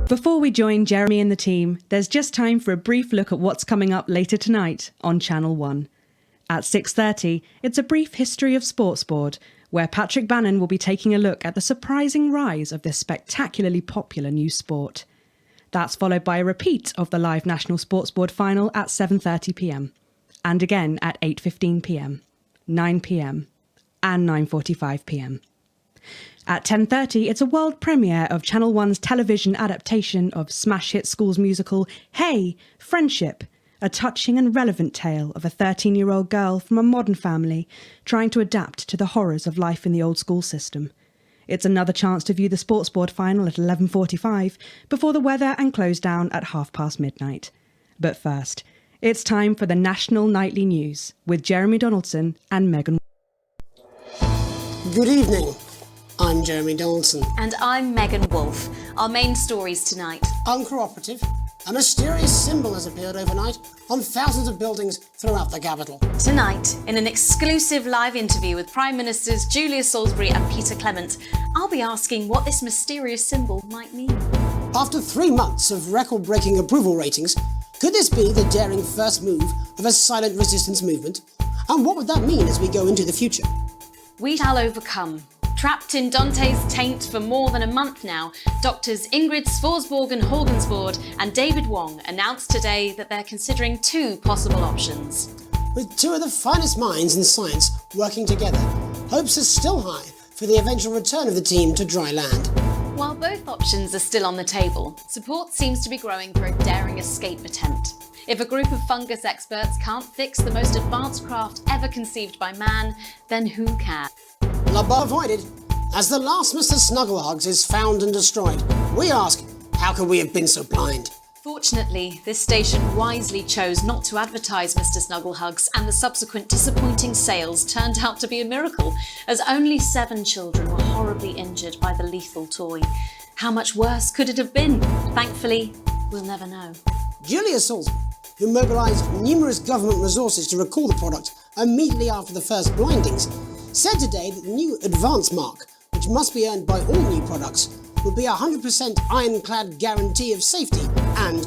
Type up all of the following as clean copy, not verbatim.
Before we join Jeremy and the team, there's just time for a brief look at what's coming up later tonight on Channel 1. At 6:30, it's a brief history of sports board, where Patrick Bannon will be taking a look at the surprising rise of this spectacularly popular new sport. That's followed by a repeat of the live National Sports Board final at 7:30pm, and again at 8:15pm, 9pm, and 9:45pm. At 10:30, it's a world premiere of Channel 1's television adaptation of smash hit School's musical Hey, Friendship, a touching and relevant tale of a 13-year-old girl from a modern family trying to adapt to the horrors of life in the old school system. It's another chance to view the sports board final at 11:45 before the weather and close down at midnight. But first, it's time for the National Nightly News with Jeremy Donaldson and Megan. Good evening. I'm Jeremy Donaldson. And I'm Megan Wolfe. Our main stories tonight. Uncooperative. A mysterious symbol has appeared overnight on thousands of buildings throughout the capital. Tonight, in an exclusive live interview with Prime Ministers Julia Salisbury and Peter Clement, I'll be asking what this mysterious symbol might mean. After 3 months of record-breaking approval ratings, could this be the daring first move of a silent resistance movement? And what would that mean as we go into the future? We shall overcome. Trapped in Dante's taint for more than a month now, doctors Ingrid Svorsborg Holdensvoord and David Wong announced today that they're considering 2 possible options. With 2 of the finest minds in science working together, hopes are still high for the eventual return of the team to dry land. While both options are still on the table, support seems to be growing for a daring escape attempt. If a group of fungus experts can't fix the most advanced craft ever conceived by man, then who can? Labor avoided. As the last Mr. Snugglehugs is found and destroyed, we ask, how could we have been so blind? Fortunately, this station wisely chose not to advertise Mr. Snugglehugs, and the subsequent disappointing sales turned out to be a miracle, as only 7 children were horribly injured by the lethal toy. How much worse could it have been? Thankfully, we'll never know. Julia Salisbury, who mobilised numerous government resources to recall the product immediately after the first blindings, said today that the new advance mark, which must be earned by all new products, would be a 100% ironclad guarantee of safety and...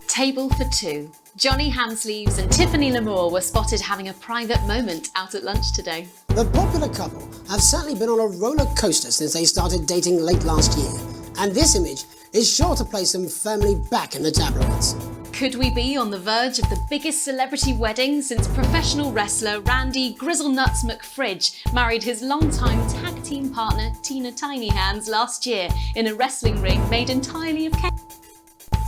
Table for 2. Johnny Hamsleeves and Tiffany Lamour were spotted having a private moment out at lunch today. The popular couple have certainly been on a roller coaster since they started dating late last year, and this image is sure to place them firmly back in the tabloids. Could we be on the verge of the biggest celebrity wedding since professional wrestler Randy Grizzlenuts McFridge married his longtime tag team partner Tina Tiny Hands last year in a wrestling ring made entirely of cake?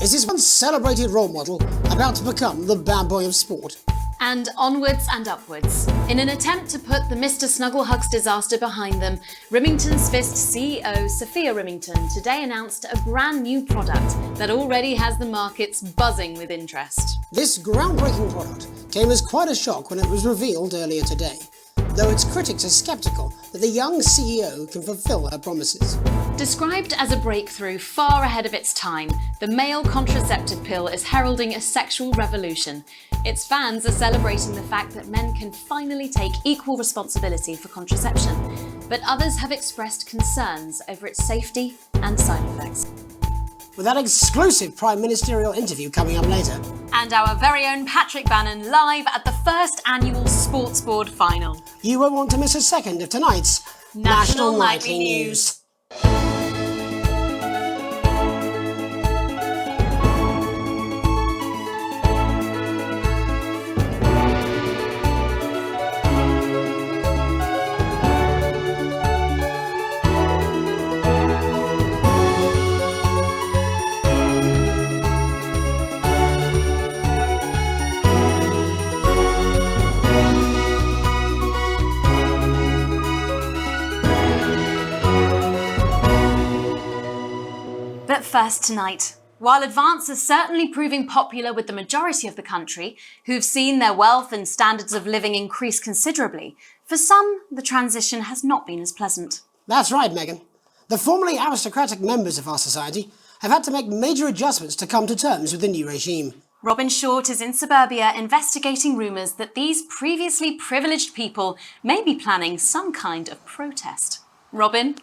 Is this one celebrated role model about to become the bad boy of sport? And onwards and upwards. In an attempt to put the Mr. Snugglehugs disaster behind them, Remington's Fist CEO Sophia Remington today announced a brand new product that already has the markets buzzing with interest. This groundbreaking product came as quite a shock when it was revealed earlier today, though its critics are sceptical that the young CEO can fulfill her promises. Described as a breakthrough far ahead of its time, the male contraceptive pill is heralding a sexual revolution. Its fans are celebrating the fact that men can finally take equal responsibility for contraception, but others have expressed concerns over its safety and side effects. With that exclusive Prime Ministerial interview coming up later. And our very own Patrick Bannon live at the first annual Sports Board final. You won't want to miss a second of tonight's National Nightly News. But first tonight, while advance is certainly proving popular with the majority of the country, who've seen their wealth and standards of living increase considerably, for some, the transition has not been as pleasant. That's right, Megan. The formerly aristocratic members of our society have had to make major adjustments to come to terms with the new regime. Robin Short is in suburbia investigating rumours that these previously privileged people may be planning some kind of protest. Robin?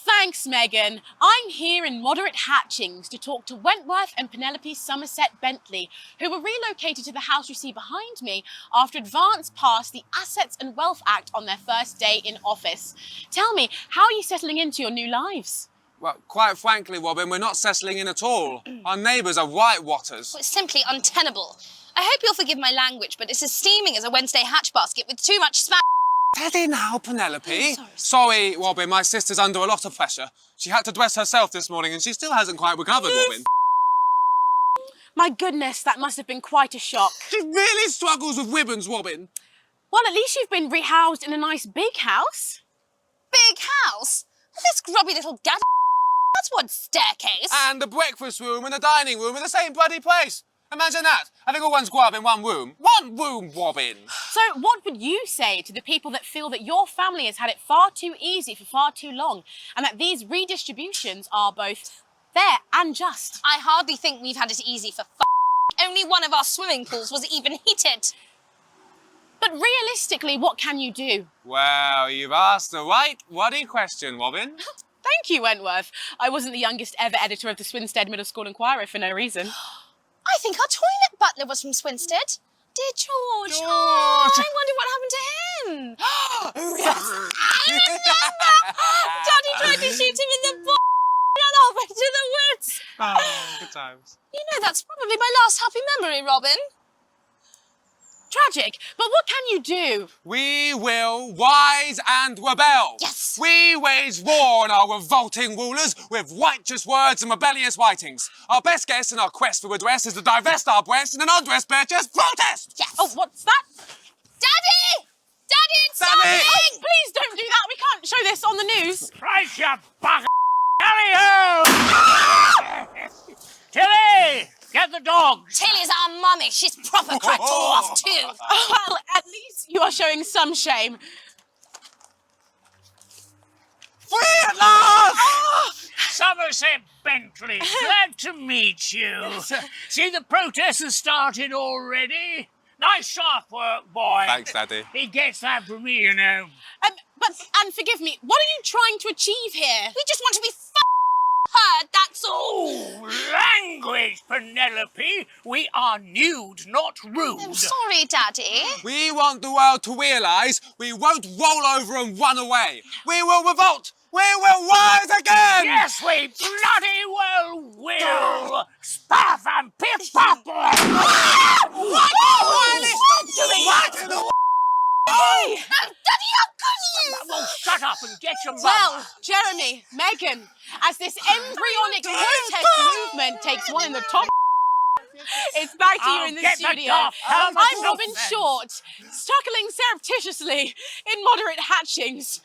Thanks, Megan. I'm here in Moderate Hatchings to talk to Wentworth and Penelope Somerset Bentley, who were relocated to the house you see behind me after Advance passed the Assets and Wealth Act on their first day in office. Tell me, how are you settling into your new lives? Well, quite frankly, Robin, we're not settling in at all. Our neighbours are whitewatters. Well, it's simply untenable. I hope you'll forgive my language, but it's as steaming as a Wednesday hatch basket with too much smack. Steady now, Penelope. Oh, Sorry, Robin, my sister's under a lot of pressure. She had to dress herself this morning and she still hasn't quite recovered, Robin. My goodness, that must have been quite a shock. She really struggles with ribbons, Robin. Well, at least you've been rehoused in a nice big house. Big house? This grubby little gad... That's one staircase. And the breakfast room and the dining room in the same bloody place. Imagine that, having all one's grub in one room. One room, Robin. So what would you say to the people that feel that your family has had it far too easy for far too long and that these redistributions are both fair and just? I hardly think we've had it easy for Only one of our swimming pools was even heated. But realistically, what can you do? Well, you've asked the right bloody question, Robin. Thank you, Wentworth. I wasn't the youngest ever editor of the Swinstead Middle School Inquirer for no reason. I think our toilet butler was from Swinstead. Dear George. George. Oh, I wonder what happened to him. Oh, yes. I remember. Daddy tried to shoot him in the butt and ran off into the woods. Oh, good times. You know, that's probably my last happy memory, Robin. Tragic, but what can you do? We will rise and rebel. Yes. We wage war on our revolting rulers with righteous words and rebellious writings. Our best guess in our quest for redress is to divest our breasts in an undress purchase protest. Yes. Oh, what's that? Daddy! Daddy, it's Daddy! something! Please don't do that. We can't show this on the news. Christ, you bugger! Tally-ho! Tilly! Get the dogs! Tilly's our mummy. She's proper cracked all off too. Well, at least you are showing some shame. Free at last! Somerset Bentley, glad to meet you. See, the protest has started already. Nice sharp work, boy. Thanks, Daddy. He gets that from me, you know. And forgive me, what are you trying to achieve here? We just want to be heard, that's all. Oh, language, Penelope. We are nude, not rude. I'm sorry, Daddy. We want the world to realise we won't roll over and run away. We will revolt. We will rise again. Yes, we bloody well will. Spaff and piff-paff. What? Stop doing that! Hey! Daddy, how could you? Well, shut up and get your mum. Well, Jeremy, Megan, as this embryonic protest movement takes one in the top... It's back to you in the studio. I'm Robin Short, struggling surreptitiously in Moderate Hatchings.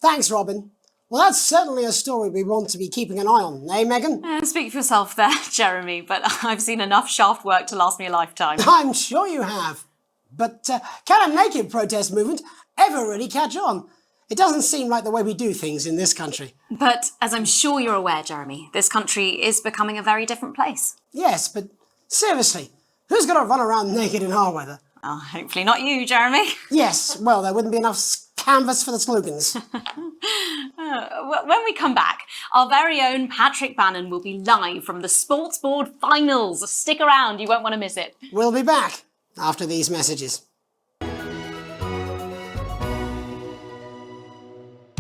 Thanks, Robin. Well, that's certainly a story we want to be keeping an eye on, eh, Megan? Speak for yourself there, Jeremy, but I've seen enough shaft work to last me a lifetime. I'm sure you have. But can a naked protest movement ever really catch on? It doesn't seem like the way we do things in this country. But as I'm sure you're aware, Jeremy, this country is becoming a very different place. Yes, but seriously, who's going to run around naked in our weather? Oh, hopefully not you, Jeremy. Yes, well, there wouldn't be enough canvas for the slogans. When we come back, our very own Patrick Bannon will be live from the Sports Board Finals. Stick around, you won't want to miss it. We'll be back after these messages.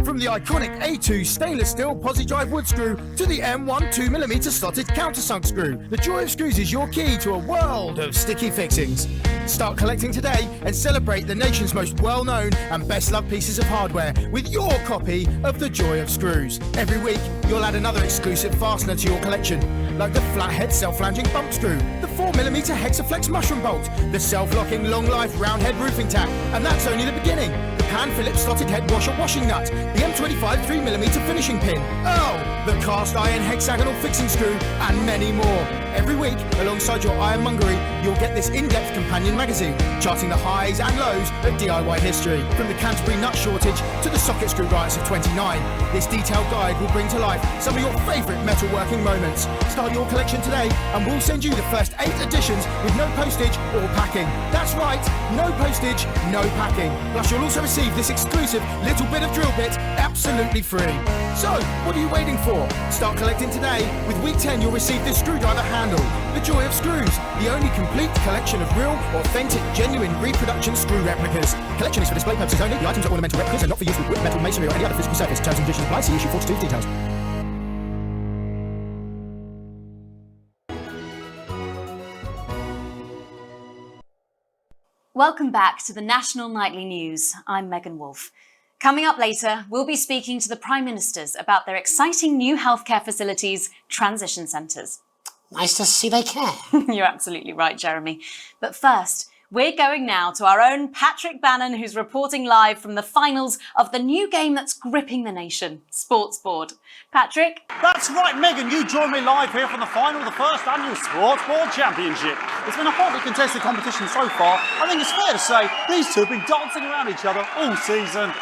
From the iconic A2 stainless steel posi drive wood screw to the M1 2mm slotted countersunk screw, the joy of screws is your key to a world of sticky fixings. Start collecting today and celebrate the nation's most well-known and best-loved pieces of hardware with your copy of The Joy of Screws. Every week, you'll add another exclusive fastener to your collection, like the flathead self-flanging bump screw, the 4mm Hexaflex mushroom bolt, the self-locking long-life round-head roofing tack, and that's only the beginning. The Pan Phillips slotted head washer washing nut, the M25 3mm finishing pin. Oh, the cast iron hexagonal fixing screw, and many more. Every week, alongside your ironmongery, you'll get this in-depth companion magazine, charting the highs and lows of DIY history. From the Canterbury nut shortage to the socket screw riots of 29, this detailed guide will bring to life some of your favourite metalworking moments. Start your collection today and we'll send you the first 8 editions with no postage or packing. That's right, no postage, no packing. Plus you'll also receive this exclusive little bit of drill bit absolutely free. So, what are you waiting for? Start collecting today. With week 10 you'll receive this screwdriver handle, the joy of screws, the only complete collection of real, authentic, genuine reproduction screw replicas. Collection is for display purposes only. The items are ornamental replicas and not for use with wood, metal, masonry or any other physical surface. Terms and conditions apply. See issue 42 for details. Welcome back to the National Nightly News. I'm Megan Wolfe. Coming up later, we'll be speaking to the Prime Ministers about their exciting new healthcare facilities, transition centres. Nice to see they care. You're absolutely right, Jeremy. But first, we're going now to our own Patrick Bannon, who's reporting live from the finals of the new game that's gripping the nation, Sports Board. Patrick? That's right, Megan. You join me live here from the final of the first annual Sports Board Championship. It's been a hotly contested competition so far. I think it's fair to say these two have been dancing around each other all season.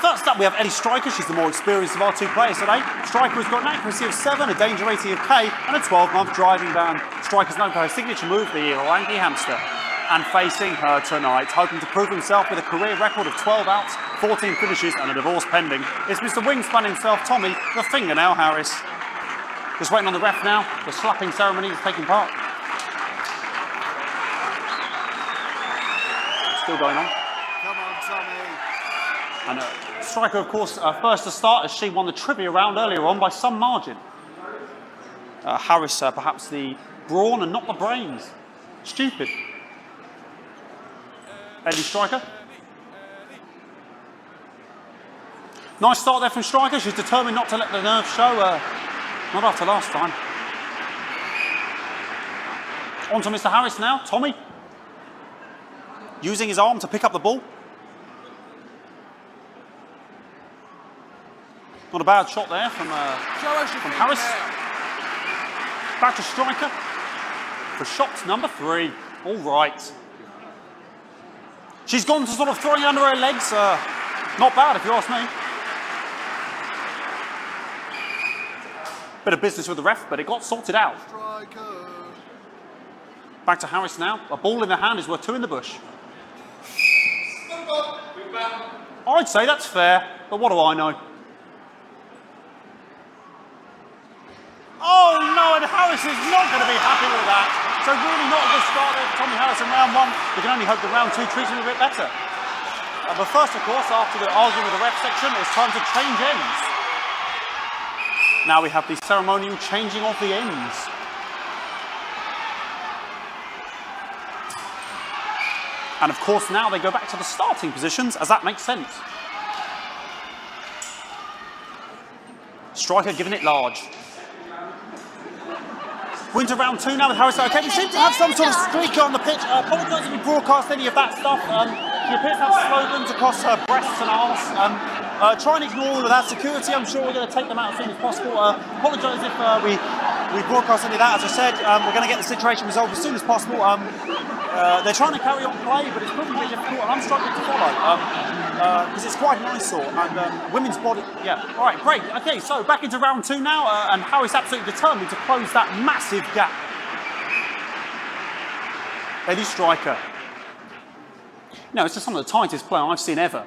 First up, we have Eddie Striker. She's the more experienced of our two players today. Striker has got an accuracy of 7, a danger rating of K, and a 12-month driving ban. Striker's known for her signature move, the lanky hamster. And facing her tonight, hoping to prove himself with a career record of 12 outs, 14 finishes, and a divorce pending, it's Mr. Wingspan himself, Tommy, the Fingernail Harris. Just waiting on the ref now. The slapping ceremony is taking part. Still going on. Come on, Tommy. And Striker, of course, first to start as she won the trivia round earlier on by some margin. Harris, perhaps the brawn and not the brains. Stupid. Eddie Striker. Nice start there from Striker. She's determined not to let the nerves show. Not after last time. On to Mr. Harris now. Tommy. Using his arm to pick up the ball. Not a bad shot there from Harris. Back to Striker for shot number 3. All right. She's gone to sort of throwing it under her legs. Not bad if you ask me. Bit of business with the ref, but it got sorted out. Striker. Back to Harris now. A ball in the hand is worth 2 in the bush. I'd say that's fair, but what do I know? Oh no, and Harris is not going to be happy with that. So really not a good start there for Tommy Harris in round 1. We can only hope that round 2 treats him a bit better. But first, of course, after the arguing with the ref section, it's time to change ends. Now we have the ceremonial changing of the ends. And of course now they go back to the starting positions, as that makes sense. Striker giving it large. We're into round 2 now with Harris. Okay, we seem to have some sort of streaker on the pitch. Apologise if we broadcast any of that stuff. She appears to have slogans across her breasts and arse. Try and ignore all of that. Security, I'm sure we're going to take them out as soon as possible. Apologise if we broadcast any of that. As I said, we're going to get the situation resolved as soon as possible. They're trying to carry on play, but it's proving very difficult, and I'm struggling to follow because it's quite an eyesore. And women's body, yeah. All right, great. Okay, so back into round 2 now, and Harris absolutely determined to close that massive gap. Eddie Striker. No, it's just some of the tightest play I've seen ever.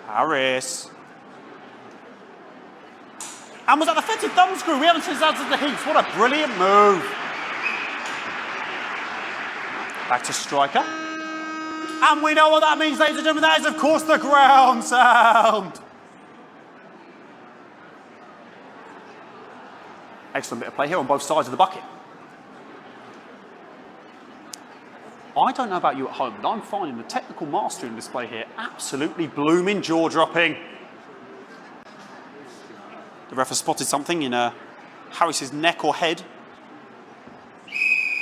Harris. And was that the fetid thumb screw? We haven't seen that since the heats. What a brilliant move. Back to Striker. And we know what that means, ladies and gentlemen. That is, of course, the ground sound. Excellent bit of play here on both sides of the bucket. I don't know about you at home, but I'm finding the technical mastering display here absolutely blooming jaw-dropping. The ref has spotted something in Harris's neck or head.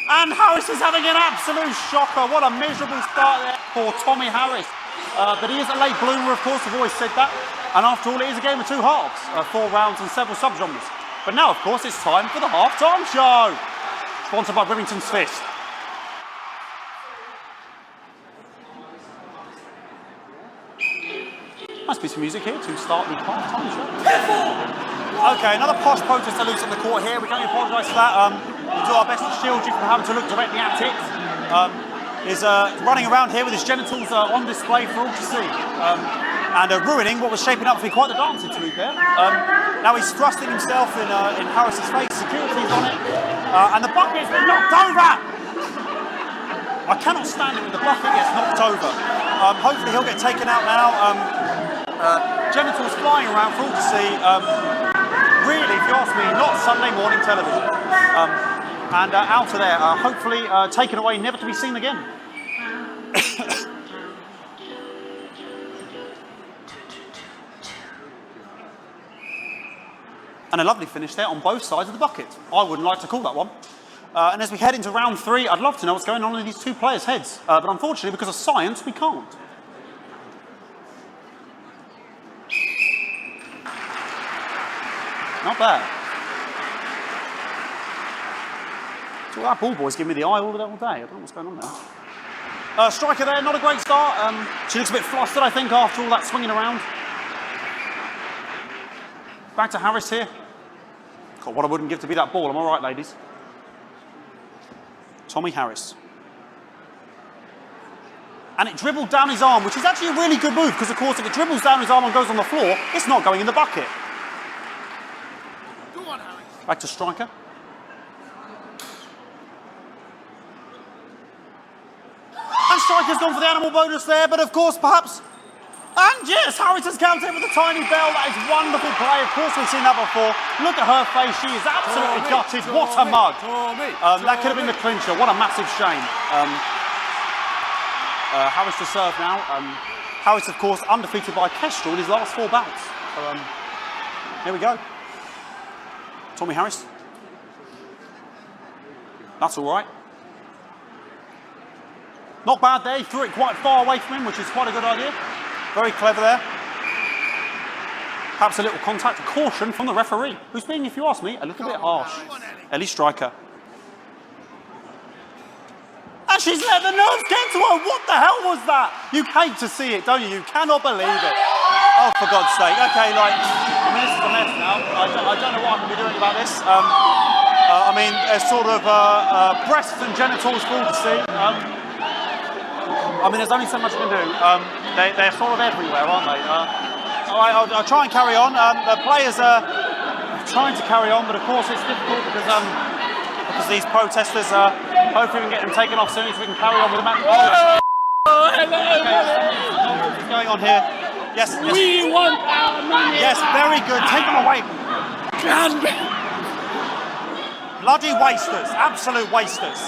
And Harris is having an absolute shocker. What a miserable start there for Tommy Harris. But he is a late bloomer, of course. I've always said that. And after all, it is a game of two halves, 4 rounds and several subgenres. But now, of course, it's time for the half-time show. Sponsored by Rivington's Fist. Must be some music here to start the half-time show. Okay, another posh protester loose on the court here. We can only apologise for that. We'll do our best to shield you from having to look directly at it. Is running around here with his genitals on display for all to see. And ruining what was shaping up to be quite the dance interlude there. Now he's thrusting himself in Harris's face. Security's on it. And the bucket's been knocked over! I cannot stand it when the bucket gets knocked over. Hopefully he'll get taken out now. Genitals flying around for all to see. Really, if you ask me, not Sunday morning television. And out of there, hopefully taken away, never to be seen again. And a lovely finish there on both sides of the bucket. I wouldn't like to call that one. And as we head into round 3, I'd love to know what's going on in these two players' heads. But unfortunately, because of science, we can't. Not bad. So that ball boy's giving me the eye all day. I don't know what's going on there. Striker there, not a great start. She looks a bit flustered, I think, after all that swinging around. Back to Harris here. God, what I wouldn't give to be that ball. Am I right, ladies? Tommy Harris. And it dribbled down his arm, which is actually a really good move, because, of course, if it dribbles down his arm and goes on the floor, it's not going in the bucket. Go on, Harris. Back to striker. And striker's gone for the animal bonus there, but, of course, perhaps... And yes, Harris has counted with a tiny bell. That is wonderful play. Of course, we've seen that before. Look at her face. She is absolutely gutted. What a mug. That could have been the clincher. What a massive shame. Harris to serve now. Harris, of course, undefeated by Kestrel in his last 4 bouts. So, here we go. Tommy Harris. That's all right. Not bad there. He threw it quite far away from him, which is quite a good idea. Very clever there. Perhaps a little contact, a caution from the referee, who's being, if you ask me, a little bit harsh. Ellie Striker. And she's let the nerves get to her. What the hell was that? You hate to see it, don't you? You cannot believe it. Oh, for God's sake. Okay, like, I mean, this is a mess now. I don't know what I'm going to be doing about this. I mean, there's sort of breasts and genitals for all to see. I mean, there's only so much I can do. They're sort of everywhere, aren't they? I'll try and carry on. The players are trying to carry on, but of course it's difficult because these protesters, hopefully we can get them taken off soon so we can carry on with the match. What's going on here? Yes. We want our money. Yes, very good. Take them away. Bloody wasters. Absolute wasters.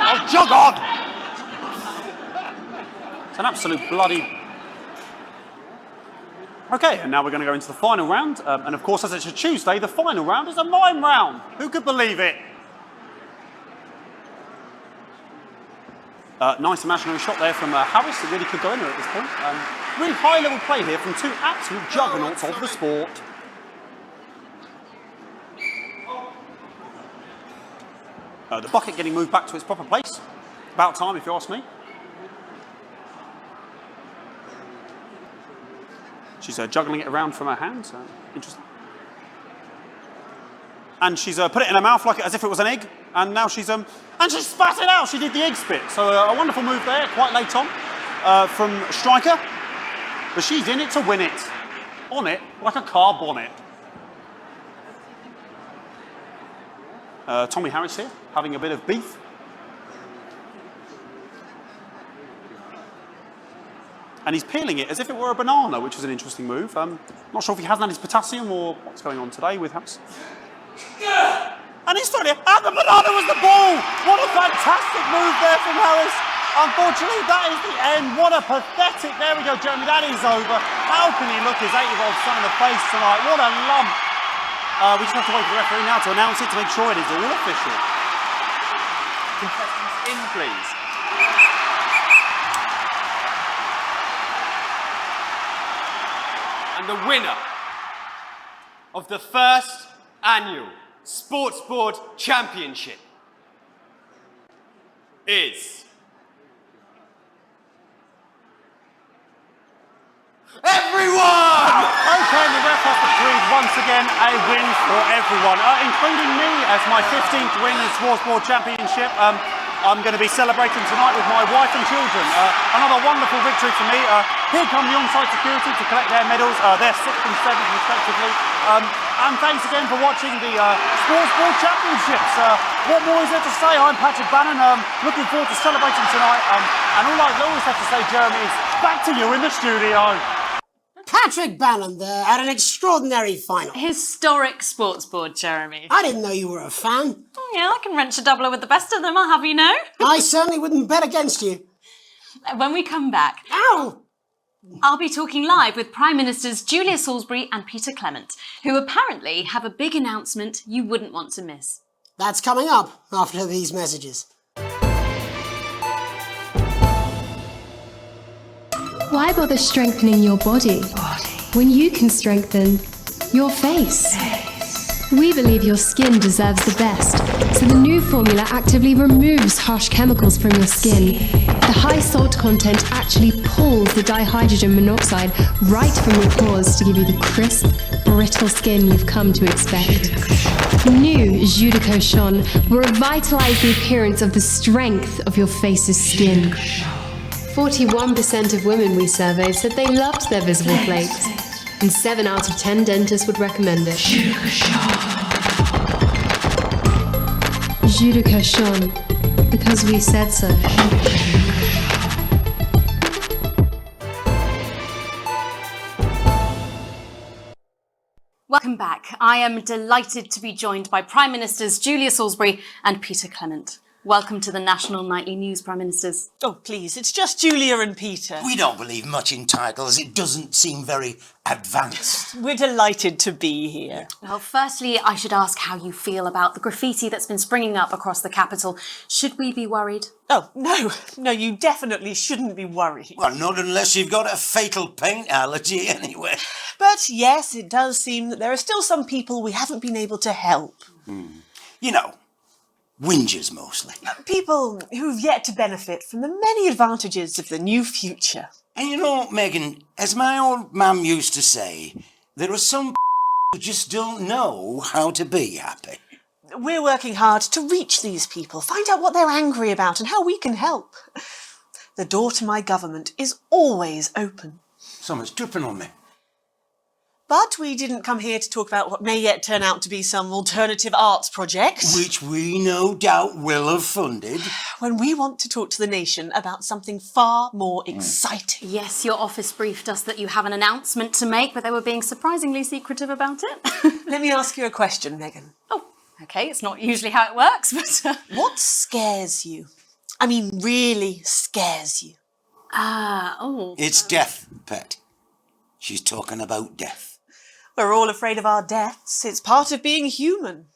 Oh, jog on! It's an absolute bloody... Okay, and now we're going to go into the final round. And of course, as it's a Tuesday, the final round is a mime round. Who could believe it? Nice imaginary shot there from Harris. It really could go in there at this point. Really high-level play here from 2 absolute juggernauts of the sport. The bucket getting moved back to its proper place. About time, if you ask me. She's juggling it around from her hand. Interesting. And she's put it in her mouth like as if it was an egg. And now she's and she spat it out. She did the egg spit. So a wonderful move there, quite late on, from Striker. But she's in it to win it. On it like a car bonnet. Tommy Harris here, having a bit of beef. And he's peeling it as if it were a banana, which is an interesting move. Not sure if he hasn't had his potassium or what's going on today with Harris. And he's throwing it, and the banana was the ball! What a fantastic move there from Harris. Unfortunately, that is the end. What a pathetic, there we go, Jeremy, that is over. How can he look his 8-year-old son in the face tonight? What a lump. We just have to wait for the referee now to announce it to make sure it is all official. in, please. And the winner of the first annual Sports Board Championship is... everyone! Okay, the ref has decreed once again a win for everyone, including me as my 15th win in the Sports Board Championship. I'm going to be celebrating tonight with my wife and children. Another wonderful victory for me. Here come the on-site security to collect their medals. They're 6th and 7th respectively. And thanks again for watching the Sports Board Championships. What more is there to say? I'm Patrick Bannon. Looking forward to celebrating tonight. And all I always have to say, Jeremy, is back to you in the studio. Patrick Bannon there at an extraordinary final. Historic sports board, Jeremy. I didn't know you were a fan. Oh, yeah, I can wrench a doubler with the best of them, I'll have you know. I certainly wouldn't bet against you. When we come back, Ow! I'll be talking live with Prime Ministers Julia Salisbury and Peter Clement, who apparently have a big announcement you wouldn't want to miss. That's coming up after these messages. Why bother strengthening your body when you can strengthen your face? We believe your skin deserves the best, so the new formula actively removes harsh chemicals from your skin. The high salt content actually pulls the dihydrogen monoxide right from your pores to give you the crisp, brittle skin you've come to expect. New Jus de Cochon will revitalize the appearance of the strength of your face's skin. 41% of women we surveyed said they loved their visible flakes, and 7 out of 10 dentists would recommend it. Jus de Cochon, because we said so. Welcome back. I am delighted to be joined by Prime Ministers Julia Salisbury and Peter Clement. Welcome to the National Nightly News, Prime Ministers. Oh, please, it's just Julia and Peter. We don't believe much in titles. It doesn't seem very advanced. We're delighted to be here. Well, firstly, I should ask how you feel about the graffiti that's been springing up across the capital. Should we be worried? Oh, no, you definitely shouldn't be worried. Well, not unless you've got a fatal paint allergy anyway. But yes, it does seem that there are still some people we haven't been able to help. You know, whingers mostly. People who've yet to benefit from the many advantages of the new future. And you know, Megan, as my old mum used to say, there are some who just don't know how to be happy. We're working hard to reach these people, find out what they're angry about and how we can help. The door to my government is always open. Someone's tripping on me. But we didn't come here to talk about what may yet turn out to be some alternative arts project. Which we no doubt will have funded. When we want to talk to the nation about something far more exciting. Yes, your office briefed us that you have an announcement to make, but they were being surprisingly secretive about it. Let me ask you a question, Megan. Oh, okay, it's not usually how it works, but... What scares you? I mean, really scares you? It's death, Pet. She's talking about death. We're all afraid of our deaths. It's part of being human.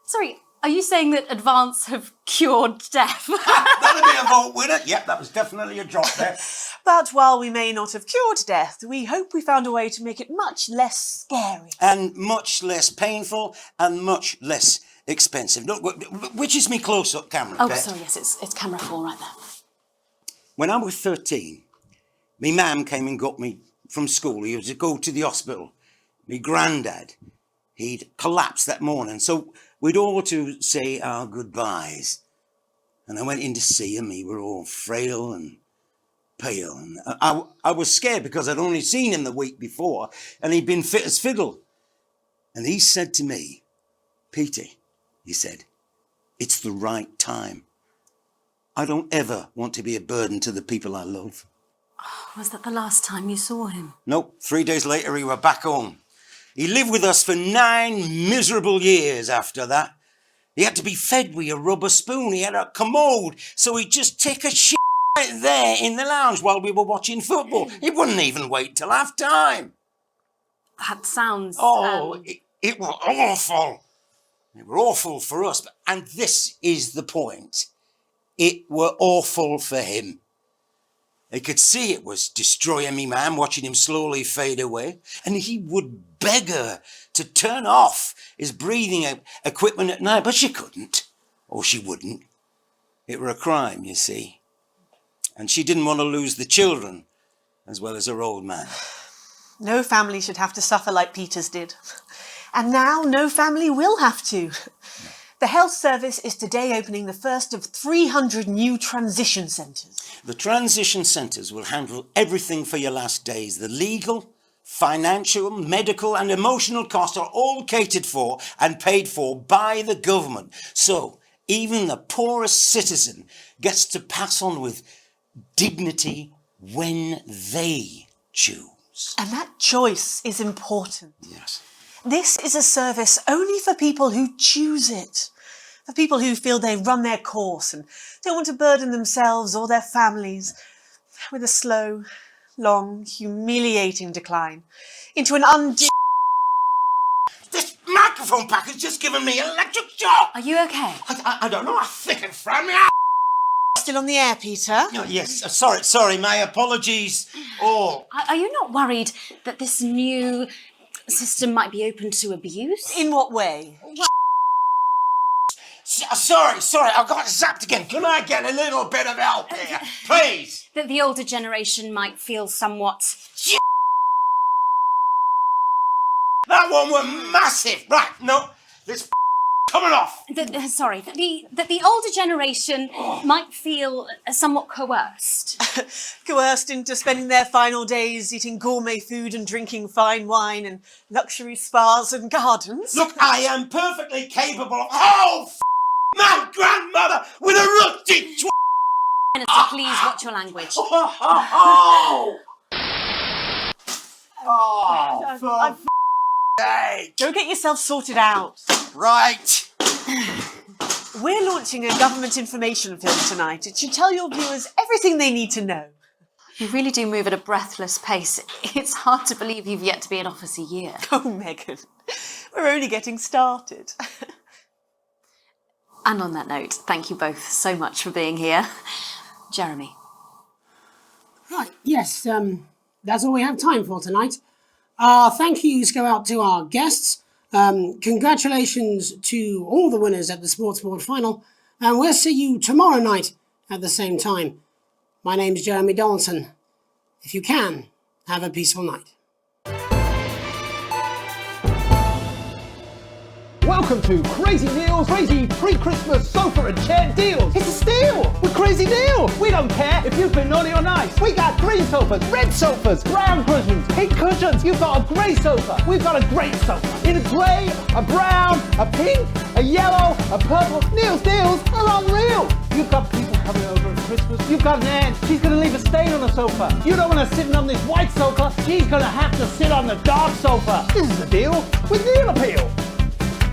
Sorry, are you saying that Advance have cured death? That'll be a vote winner. Yep, that was definitely a drop there. But while we may not have cured death, we hope we found a way to make it much less scary. And much less painful and much less expensive. Look, which is me close-up camera, Oh, Pet? sorry, yes, it's camera 4 right there. When I was 13, me mam came and got me from school. He was to go to the hospital. Me granddad, he'd collapsed that morning, so we'd all to say our goodbyes. And I went in to see him. He were all frail and pale. And I was scared because I'd only seen him the week before, and he'd been fit as fiddle. And he said to me, Peter, he said, it's the right time. I don't ever want to be a burden to the people I love. Was that the last time you saw him? Nope, 3 days later he were back home. He lived with us for 9 miserable years after that. He had to be fed with a rubber spoon. He had a commode, so he'd just take a shit right there in the lounge while we were watching football. He wouldn't even wait till half time. That sounds... It was awful. It was awful for us. And this is the point. It were awful for him. He could see it was destroying me man, watching him slowly fade away, and he would beg her to turn off his breathing equipment at night, but she couldn't, or she wouldn't. It were a crime, you see. And she didn't want to lose the children, as well as her old man. No family should have to suffer like Peter's did. And now no family will have to. The health service is today opening the first of 300 new transition centres. The transition centres will handle everything for your last days. The legal, financial, medical and emotional costs are all catered for and paid for by the government. So even the poorest citizen gets to pass on with dignity when they choose. And that choice is important. Yes. This is a service only for people who choose it. For people who feel they run their course and don't want to burden themselves or their families with a slow, long, humiliating decline into an This microphone pack has just given me an electric shock! Are you okay? I don't know, I think it from me. Still on the air, Peter? Oh, yes, sorry, my apologies all. Are you not worried that this new system might be open to abuse? In what way? Sorry, I got zapped again. Can I get a little bit of help here, please? That the older generation might feel somewhat... That one were massive. Right, no, this coming off. That the older generation might feel somewhat coerced. Coerced into spending their final days eating gourmet food and drinking fine wine and luxury spas and gardens. Look, I am perfectly capable of... Oh, my grandmother with a rusty Minister, please watch your language. Go get yourself sorted out. Right. We're launching a government information film tonight. It should tell your viewers everything they need to know. You really do move at a breathless pace. It's hard to believe you've yet to be in office a year. Oh, Megan, we're only getting started. And on that note, thank you both so much for being here. Jeremy. Right, yes, that's all we have time for tonight. Thank yous go out to our guests. Congratulations to all the winners at the Sports Board Final. And we'll see you tomorrow night at the same time. My name's Jeremy Donaldson. If you can, have a peaceful night. Welcome to Crazy Deals, crazy pre-Christmas sofa and chair deals. It's a steal with Crazy Deal. We don't care if you've been naughty or nice. We got green sofas, red sofas, brown cushions, pink cushions. You've got a grey sofa. We've got a great sofa. In a grey, a brown, a pink, a yellow, a purple. Neil's deals are unreal. You've got people coming over at Christmas. You've got an aunt. She's going to leave a stain on the sofa. You don't want her sitting on this white sofa. She's going to have to sit on the dark sofa. This is the deal with Neil Appeal.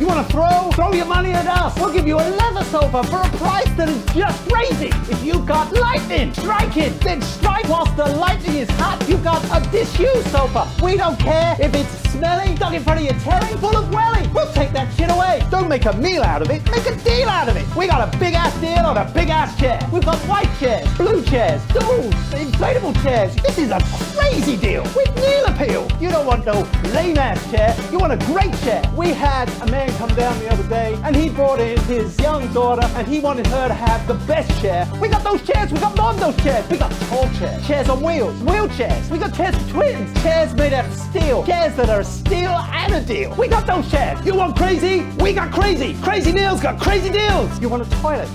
You want to throw your money at us? We'll give you a leather sofa for a price that is just crazy. If you've got lightning striking, then strike whilst the lightning is hot. You've got a disused sofa. We don't care if it's smelly, stuck in front of your telly, full of welly. We'll take that shit away. Don't make a meal out of it, make a deal out of it. We got a big ass deal on a big ass chair. We've got white chairs, blue chairs, doubles, inflatable chairs. This is a crazy deal with Neil Appeal. You don't want no lame ass chair, you want a great chair. We had a man come down the other day and he brought in his young daughter and he wanted her to have the best chair. We got those chairs, we got more of those chairs. We got tall chairs, chairs on wheels, wheelchairs. We got chairs for twins, chairs made out of steel, chairs that are a steal and a deal. We got those chairs. You want crazy? We got crazy. Crazy Neil's got crazy deals. You want a toilet?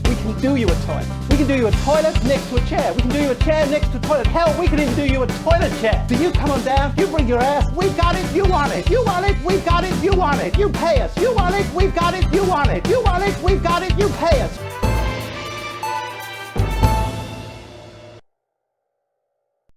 We can do you a toilet. We can do you a toilet next to a chair. We can do you a chair next to a toilet. Hell, we can even do you a toilet chair. So you come on down, you bring your ass, we got it, you want it. You want it, we've got it, you want it. You pay us. You want it, we've got it, you want it. You want it, we've got it, you pay us.